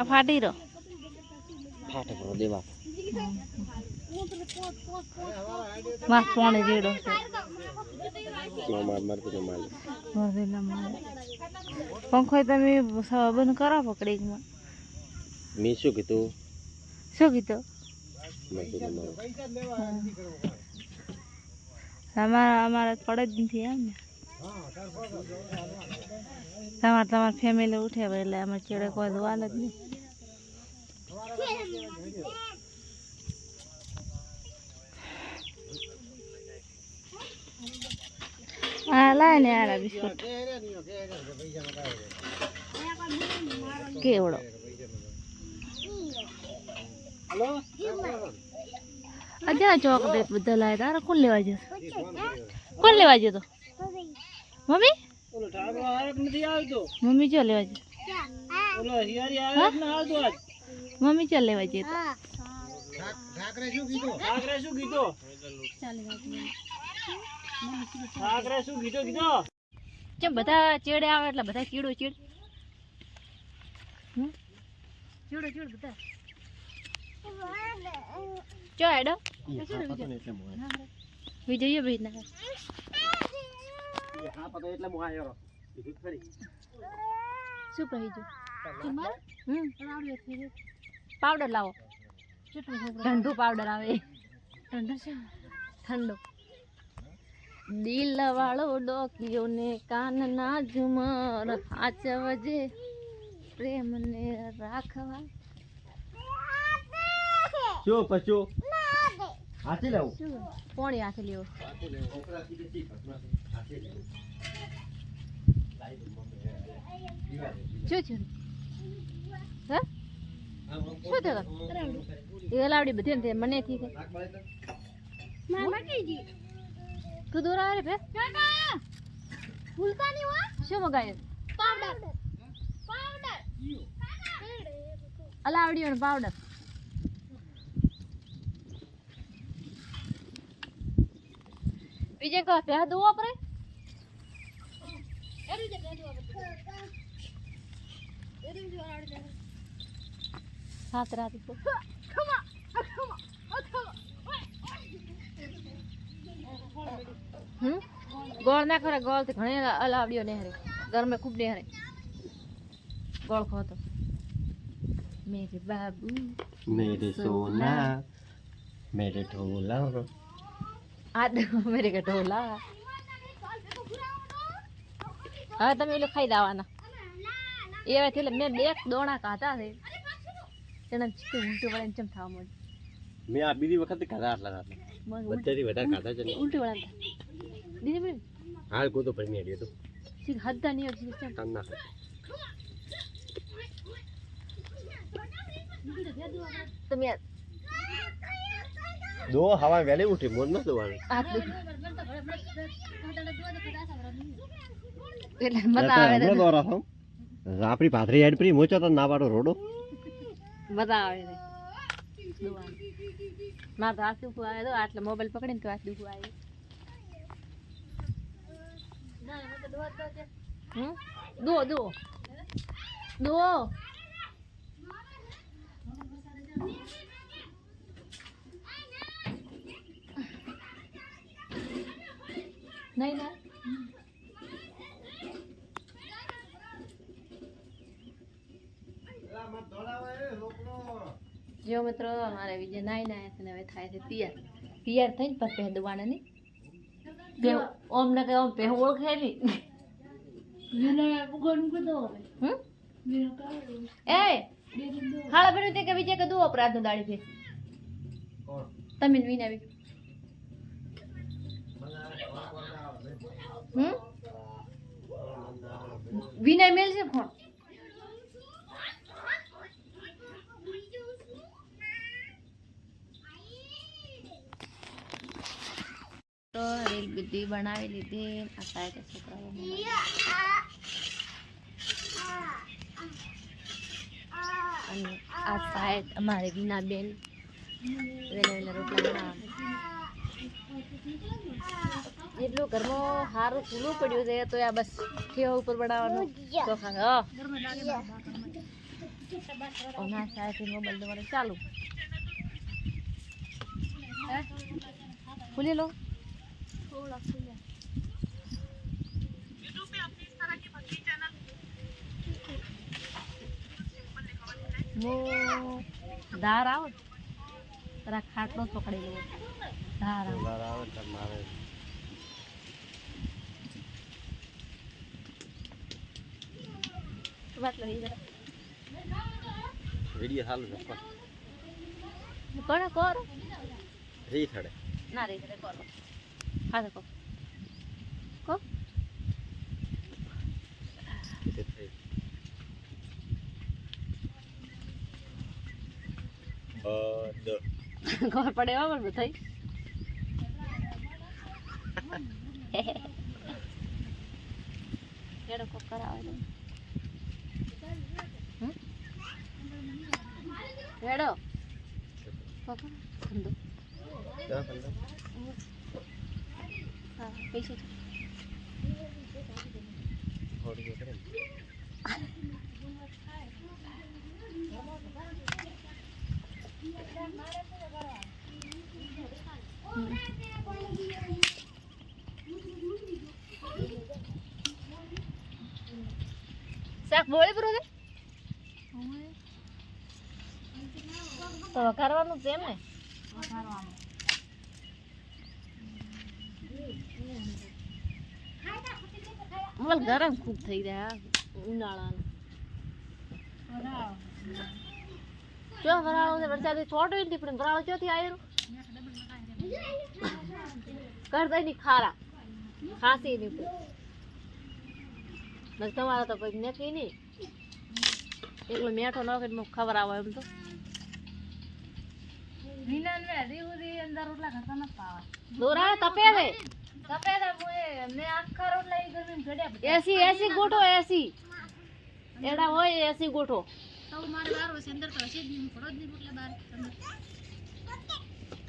ફાટી રહ્યો માસ પાણી રેડો પંખો તમે બંધ કરો પકડી મેં શું કીધું અમારે પડે જ નથી એમ ને તમારી ફેમિલી ઉઠે એટલે અમારે ચેડે કોઈ ધોવાનું જ નહીં હા લાય ને આરા બિસ્કુટ કેવડો અજા ચોકલેટ બધા લાય તારે કોણ લેવા જશે મમ્મી મમ્મી ચો લેવા જશે મમ્મી ચો લેવા જશે તો બધા ચેડે આવે એટલે બધા ચીડો ચીડ ચીડ બધા ચો એડો વિજય ભાઈ ના શું કહી જો પાવડર લાવો ઠંડુ પાવડર આવે ઠંડુ દિલ વાળો ડોક્યો ને કાન ના ઝુમર હાચવજે પ્રેમ ને રાખવા શું પછો હાથી લાવું પોણી હાથે લેવો શું છે હા શું થયું એ લાવડી બધી ને મને થી તું દોરા રે બે ભૂલતા નહીં હો શું મગાય પાવડર અલાવડી નો પાવડર બીજે કા પે દો આપરે એરી જે પે દો એરી જો આડે હાથ રાત તો ખમા ગોળ ના ખરે ગોળ થી ઘણે અલાવડીઓ ને હરે ઘર में खूब ने हरे ગોળ ખો તો मेरे बाबू मेरे सोना मेरे ढोला આ મેરે કે ઢોલા હવે તમે એટલે ખાઈ દાવાના એવા એટલે મેં બે દોણા કાઢા છે તેને ચીકુ ઉલટું વળે ચમ થવા મળે મેં આ બીજી વખત ખાધા આટલા બધાથી વધારે ખાધા છે ને ઉલટું વળે દીદી બેન હાલ કો તો ભરી આડ્યો તો ચીક હદ્દા નહીં હોય ચીક કામ ના તમે દો હવા વેલી ઉઠી મોન ન દોવાનું એટલે મજા આવે ને દોરા હમ આપણી પાથરી હેડ પ્રી મોચો તો ના પાડો રોડો મજા આવે ને મારે હાથ દુખવા આવે તો આટલે મોબાઈલ પકડીને તો હાથ દુખવા આવે દો દો દો નહીં ના જો મિત્રો અમારે વિજય નાઈ ના છે ને હવે થાય છે તૈયાર થઈને પછી પહેરવાના નહીં ઓમ ને કે ઓમ પહે ઓળખે નહીં એ હાલા બેન તે કે વિજય કે દો અપરાધ નો દાડી છે તમે વિના આવી વિનય મેલ છે ફોન રીલ બધી બનાવી લીધી આ સાઈડ છોકરાઓ અને આ સાઈડ અમારે વિના બેન વેલા વેલા રોટલા બનાવવાના એટલું ઘરમાં સારું ફૂલું પડ્યું છે તો આ બસ ઠેવા ઉપર બનાવવાનું ચોખા ના સાઈડ મોબાઈલ તમારે ચાલુ खुली लो थोड़ा खुला वो धार आओ जरा खाटलो पकड़ी लो धार आओ તમારે बात लो इधर વિડિયો ચાલુ છે કોણ કોર રી થડે ના રે રે કોર હા તો કો ખબર પડે એવા પણ થઈ કેડો કોક કરાવે રેડો કોક ધંધો હા પૈસા શાક બોળી બરો તો કરવાનું છે એમ ને મલ ગરમ ખૂબ થઈ રહ્યા ઉનાળાનું જો વરાળો છે વરસાદ છોટો નથી પણ વરાળો ચોથી આવ્યો કરતા ની ખારા ખાંસી ની બસ તમારા તો પછી નથી નહીં એકલો મેઠો નાખે ખબર આવે એમ તો દોરા તપે રે એસી એસી ગોઠો એસી એડા હોય એસી ગોઠો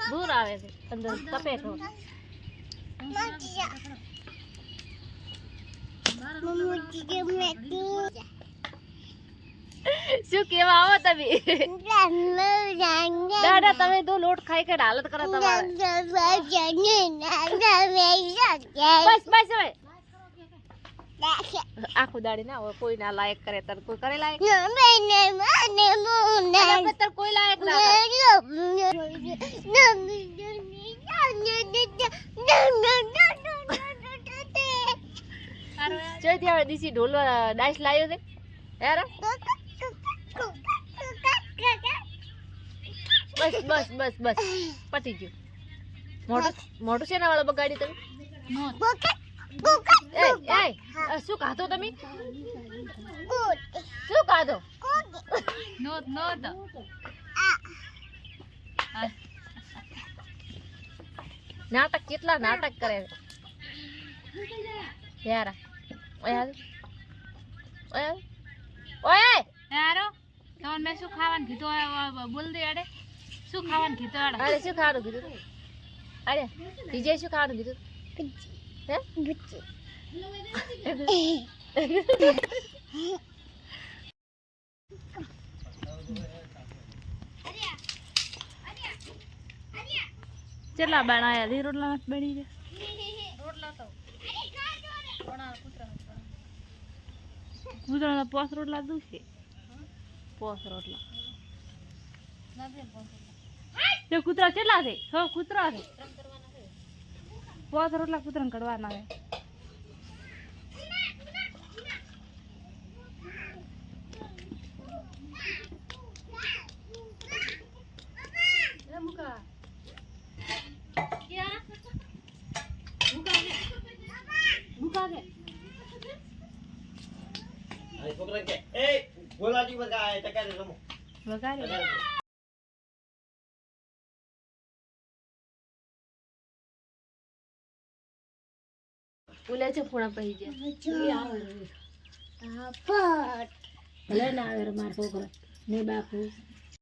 દૂર આવે છે અંદર તપે તો શું કેવા આવો તમે દાદા તમે તો લોટ ખાઈ કે હાલત કરો તમારે બસ બસ હવે આખું દાડી ના હોય કોઈ ના લાયક કરે તર કોઈ કરે લાયક તર કોઈ લાયક ના જોઈ ત્યાં દીસી ઢોલ ડાઈસ લાવ્યો છે યાર બસ બસ બસ બસ પતી ગયું મોટું છે ને વાળા બગાડી તમે શું ખાધો તમે શું ખાધો નાટક કેટલા નાટક કરે યાર ઓય યારો તોન મે શું ખાવાનું કીધું બોલ દે અડે શું ખાવાનું કીધું અડે શું ખાવાનું કીધું અરે વિજય શું ખાવાનું કીધું હે ચલા બનાયા દી રોટલા મત બની ગયા રોટલા તો કૂતરા પોસ રોટલા દઉં છે પોસ રોટલા તે કૂતરા કેટલા છે 6 કૂતરા છે પોસ રોટલા કૂતરા કડવાના છે બોલાજી બગાય તકારે રમો વગાડે ઉલે છે ફોડા પહી ગયા ભલે ના આવે રે મારો છોકરો ને બાપુ